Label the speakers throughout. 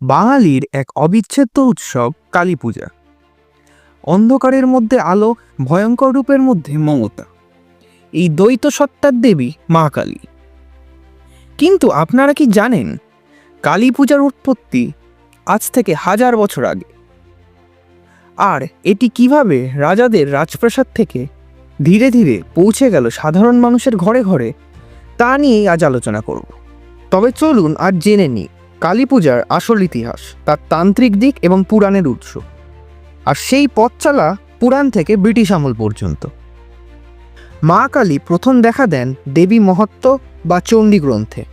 Speaker 1: বাঙালির এক অবিচ্ছেদ্য উৎসব কালী পূজা। অন্ধকারের মধ্যে আলো, ভয়ঙ্কর রূপের মধ্যে মমতা, এই দ্বৈত সত্তার দেবী মা কালী। কিন্তু আপনারা কি জানেন, কালী পূজার উৎপত্তি আজ থেকে 1000 বছর আগে। আর এটি কিভাবে রাজাদের রাজপ্রাসাদ থেকে ধীরে ধীরে পৌঁছে গেল সাধারণ মানুষের ঘরে ঘরে, তা নিয়েই আজ আলোচনা করব। তবে চলুন আজ জেনে নিই কালী পূজার আসল ইতিহাস, তার তান্ত্রিক দিক এবং পুরাণের উৎস। আর সেই পথ চলা পুরাণ থেকে ব্রিটিশ আমল পর্যন্ত। মা কালী প্রথম দেখা দেন দেবী মহত্ব বা চণ্ডী গ্রন্থে।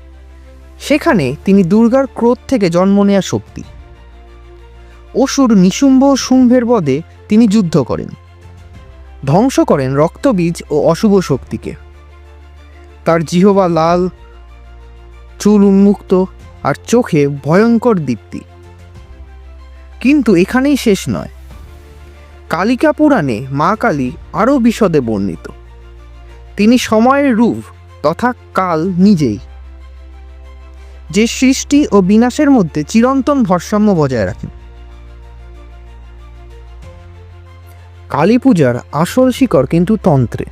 Speaker 1: সেখানে তিনি দুর্গার ক্রোধ থেকে জন্ম নেয়া শক্তি। অসুর নিশুম্ভ ও শুম্ভের বধে তিনি যুদ্ধ করেন, ধ্বংস করেন রক্তবীজ ও অশুভ শক্তিকে। তার জিহবা লাল, চুল উন্মুক্ত আর চোখে ভয়ঙ্কর দীপ্তি। কিন্তু এখানেই শেষ নয়। কালিকা পুরাণে মা কালী আরও বিশদে বর্ণিত। তিনি সময়ের রূপ তথা কাল নিজেই, যে সৃষ্টি ও বিনাশের মধ্যে চিরন্তন ভারসাম্য বজায় রাখেন। কালী পূজার আসল শিকড় কিন্তু তন্ত্রে।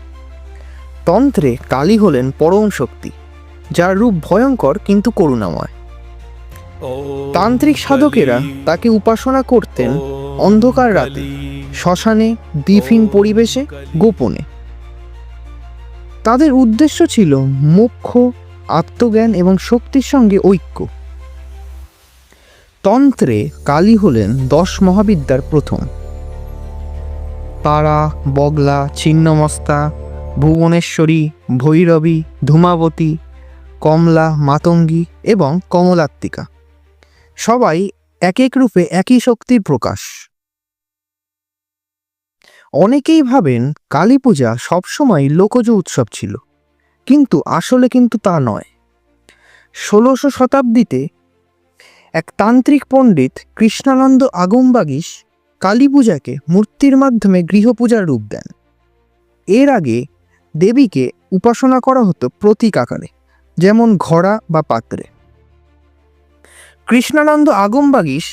Speaker 1: তন্ত্রে কালী হলেন পরম শক্তি, যার রূপ ভয়ঙ্কর কিন্তু করুণাময়। তান্ত্রিক সাধকেরা তাকে উপাসনা করতেন অন্ধকার রাতে, শ্মশানে, দ্বীপহীন পরিবেশে, গোপনে। তাদের উদ্দেশ্য ছিল মোক্ষ, আত্মজ্ঞান এবং শক্তির সঙ্গে ঐক্য। তন্ত্রে কালী হলেন 10 মহাবিদ্যার প্রথম। তারা, বগলা, ছিন্নমস্তা, ভুবনেশ্বরী, ভৈরবী, ধূমাবতী, কমলা, মাতঙ্গী এবং কমলাত্মিকা সবাই এক এক রূপে একই শক্তির প্রকাশ। অনেকেই ভাবেন কালী পূজা সবসময় লোকজ উৎসব ছিল, কিন্তু আসলে তা নয়। 16শো শতাব্দীতে এক তান্ত্রিক পণ্ডিত কৃষ্ণানন্দ আগমবাগীশ কালী পূজাকে মূর্তির মাধ্যমে গৃহপূজার রূপ দেন। এর আগে দেবীকে উপাসনা করা হতো প্রতীক আকারে, যেমন ঘড়া বা পাত্রে। কৃষ্ণানন্দ আগমবাগীশ